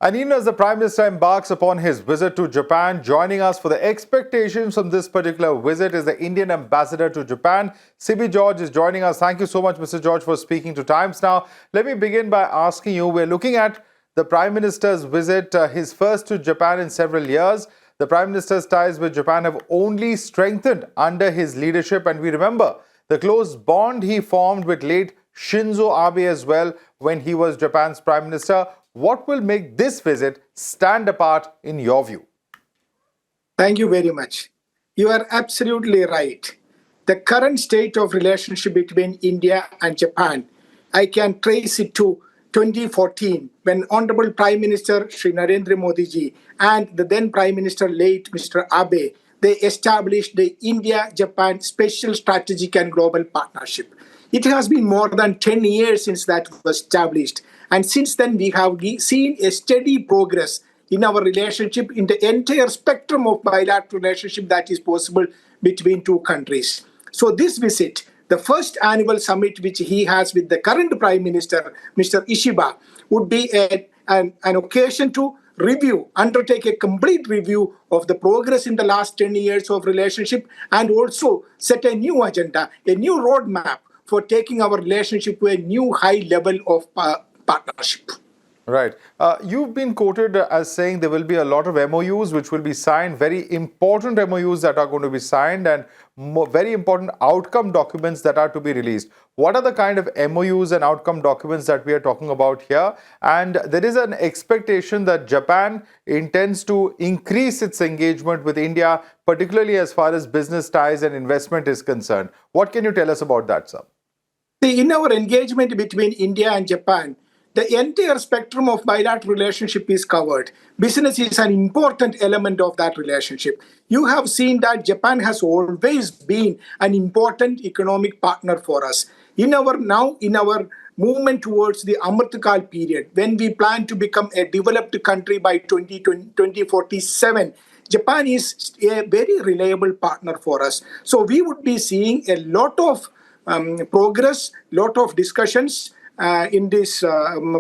And even as the Prime Minister embarks upon his visit to Japan, joining us for the expectations from this particular visit is the Indian Ambassador to Japan. Sibi George is joining us. Thank you so much, Mr. George, for speaking to Times Now. Let me begin by asking you, we're looking at the Prime Minister's visit, his first to Japan in several years. The Prime Minister's ties with Japan have only strengthened under his leadership, and we remember the close bond he formed with late Shinzo Abe as well when he was Japan's Prime Minister. What will make this visit stand apart in your view? Thank you very much. You are absolutely right. The current state of relationship between India and Japan, I can trace it to 2014 when Honorable Prime Minister Shri Narendra Modi ji and the then Prime Minister late Mr. Abe, they established the India-Japan Special Strategic and Global Partnership. It has been more than 10 years since that was established. And since then, we have seen a steady progress in our relationship in the entire spectrum of bilateral relationship that is possible between two countries. So this visit, the first annual summit which he has with the current Prime Minister, Mr. Ishiba, would be an occasion to undertake a complete review of the progress in the last 10 years of relationship and also set a new agenda, a new roadmap for taking our relationship to a new high level of partnership. Right. You've been quoted as saying there will be a lot of MOUs which will be signed, very important MOUs that are going to be signed and very important outcome documents that are to be released. What are the kind of MOUs and outcome documents that we are talking about here? And there is an expectation that Japan intends to increase its engagement with India, particularly as far as business ties and investment is concerned. What can you tell us about that, sir? See, in our engagement between India and Japan, the entire spectrum of bilateral relationship is covered. Business is an important element of that relationship. You have seen that Japan has always been an important economic partner for us. In our movement towards the Amidst period, when we plan to become a developed country by 2047, Japan is a very reliable partner for us. So we would be seeing a lot of progress, lot of discussions in this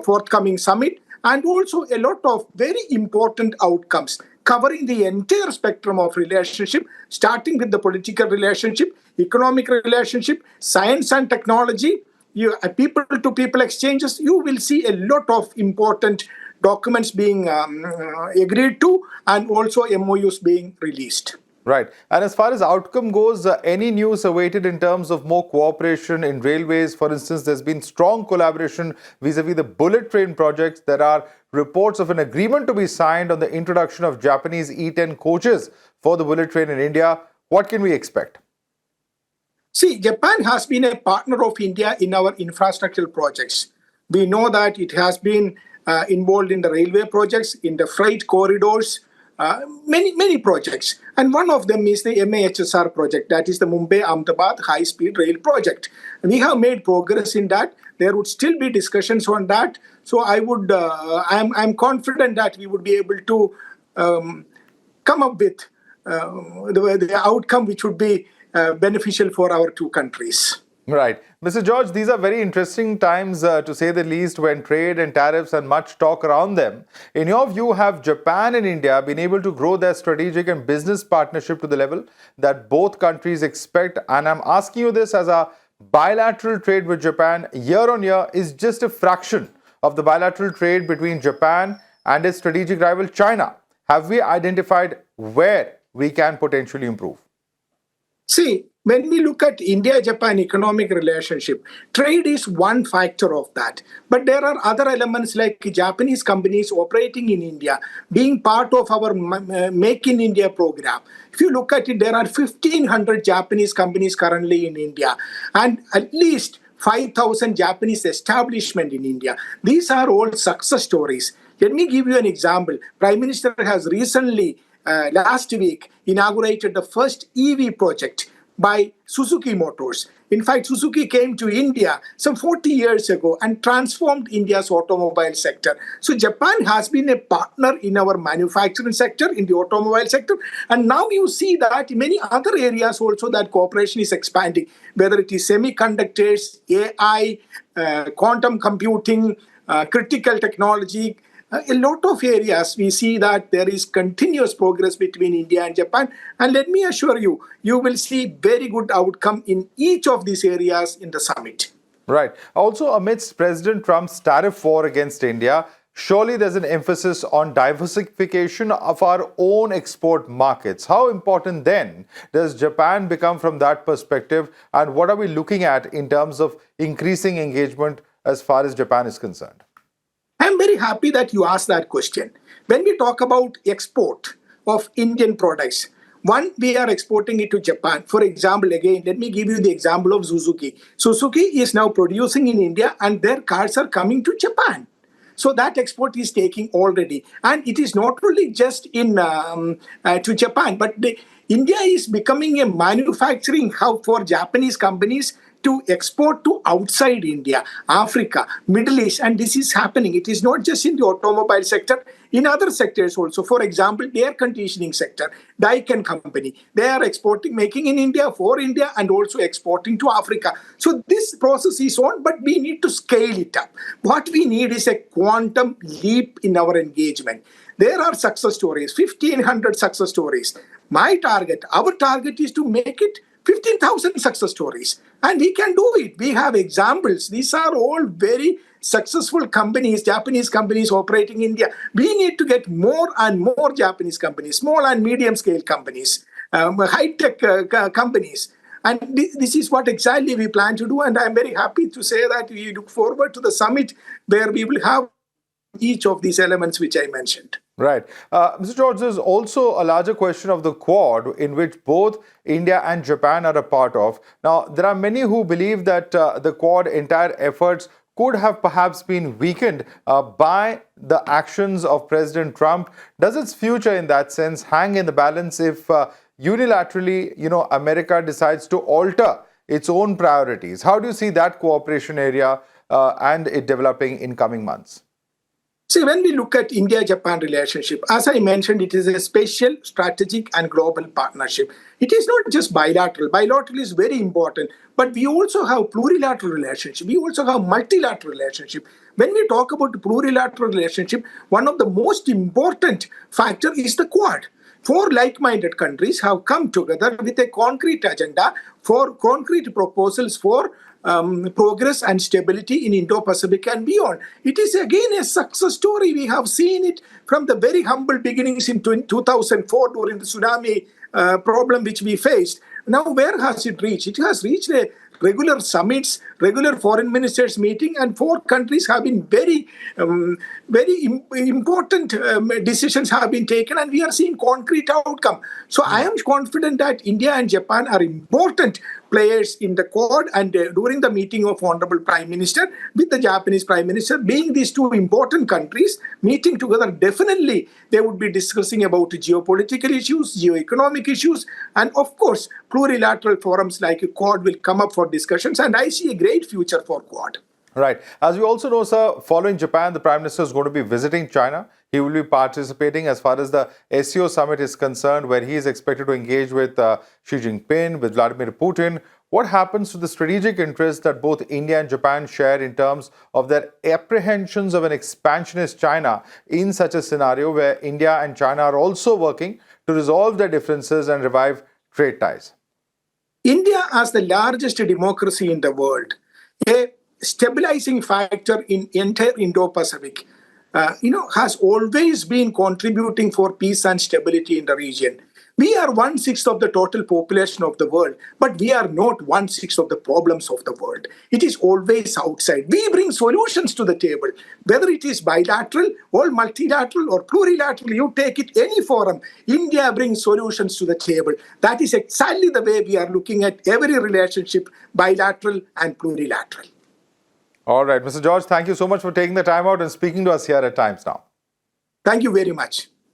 forthcoming summit, and also a lot of very important outcomes covering the entire spectrum of relationship, starting with the political relationship, economic relationship, science and technology, people-to-people exchanges. You will see a lot of important documents being agreed to and also MOUs being released. Right. And as far as outcome goes, any news awaited in terms of more cooperation in railways? For instance, there's been strong collaboration vis-a-vis the bullet train projects. There are reports of an agreement to be signed on the introduction of Japanese E10 coaches for the bullet train in India. What can we expect? See, Japan has been a partner of India in our infrastructural projects. We know that it has been involved in the railway projects, in the freight corridors, many projects. And one of them is the MAHSR project, that is the Mumbai-Ahmedabad high-speed rail project. We have made progress in that. There would still be discussions on that. So I'm confident that we would be able to come up with the outcome which would be beneficial for our two countries. Right. Mr. George, these are very interesting times, to say the least, when trade and tariffs and much talk around them. In your view, have Japan and India been able to grow their strategic and business partnership to the level that both countries expect? And I'm asking you this as our bilateral trade with Japan year on year is just a fraction of the bilateral trade between Japan and its strategic rival China. Have we identified where we can potentially improve? See, when we look at India-Japan economic relationship, trade is one factor of that. But there are other elements like Japanese companies operating in India, being part of our Make in India program. If you look at it, there are 1,500 Japanese companies currently in India and at least 5,000 Japanese establishments in India. These are all success stories. Let me give you an example. Prime Minister has recently, last week, inaugurated the first EV project by Suzuki Motors. In fact, Suzuki came to India some 40 years ago and transformed India's automobile sector. So Japan has been a partner in our manufacturing sector, in the automobile sector. And now you see that in many other areas also that cooperation is expanding, whether it is semiconductors, AI, quantum computing, critical technology, a lot of areas we see that there is continuous progress between India and Japan. And let me assure you, you will see very good outcome in each of these areas in the summit. Right. Also, amidst President Trump's tariff war against India, surely there's an emphasis on diversification of our own export markets. How important then does Japan become from that perspective? And what are we looking at in terms of increasing engagement as far as Japan is concerned? I'm very happy that you asked that question. When we talk about export of Indian products, one, we are exporting it to Japan. For example, again, let me give you the example of Suzuki. Suzuki is now producing in India and their cars are coming to Japan. So that export is taking already. And it is not only just to Japan, but India is becoming a manufacturing hub for Japanese companies to export to outside India, Africa, Middle East, and this is happening. It is not just in the automobile sector, in other sectors also. For example, the air conditioning sector, Daikin company, they are exporting, making in India, for India, and also exporting to Africa. So this process is on, but we need to scale it up. What we need is a quantum leap in our engagement. There are success stories, 1,500 success stories. My target, our target is to make it 15,000 success stories. And we can do it. We have examples. These are all very successful companies, Japanese companies operating in India. We need to get more and more Japanese companies, small and medium scale companies, high-tech companies. And this is what exactly we plan to do. And I'm very happy to say that we look forward to the summit where we will have each of these elements which I mentioned. Right. Mr. George, there's also a larger question of the Quad in which both India and Japan are a part of. Now, there are many who believe that the Quad entire efforts could have perhaps been weakened by the actions of President Trump. Does its future in that sense hang in the balance if unilaterally, America decides to alter its own priorities? How do you see that cooperation area and it developing in coming months? See, when we look at India-Japan relationship, as I mentioned, it is a special, strategic and global partnership. It is not just bilateral. Bilateral is very important, but we also have plurilateral relationship. We also have multilateral relationship. When we talk about plurilateral relationship, one of the most important factor is the Quad. Four like-minded countries have come together with a concrete agenda for concrete proposals for progress and stability in Indo-Pacific and beyond. It is again a success story. We have seen it from the very humble beginnings in 2004 during the tsunami problem which we faced. Now, where has it reached? It has reached a regular summits, regular foreign ministers meeting, and four countries have been very important decisions have been taken, and we are seeing concrete outcome. So I am confident that India and Japan are important players in the Quad, and during the meeting of Honorable Prime Minister with the Japanese Prime Minister, being these two important countries meeting together, definitely they would be discussing about geopolitical issues, geoeconomic issues, and of course, plurilateral forums like Quad will come up for discussions, and I see a great future for Quad. Right. As we also know, sir, following Japan, the Prime Minister is going to be visiting China. He will be participating as far as the SCO summit is concerned, where he is expected to engage with Xi Jinping, with Vladimir Putin. What happens to the strategic interests that both India and Japan share in terms of their apprehensions of an expansionist China in such a scenario where India and China are also working to resolve their differences and revive trade ties? India, as the largest democracy in the world, a stabilizing factor in entire Indo-Pacific, has always been contributing for peace and stability in the region. We are 1/6 of the total population of the world, but we are not 1/6 of the problems of the world. It is always outside. We bring solutions to the table, whether it is bilateral or multilateral or plurilateral, you take it any forum. India brings solutions to the table. That is exactly the way we are looking at every relationship, bilateral and plurilateral. All right, Mr. George, thank you so much for taking the time out and speaking to us here at Times Now. Thank you very much.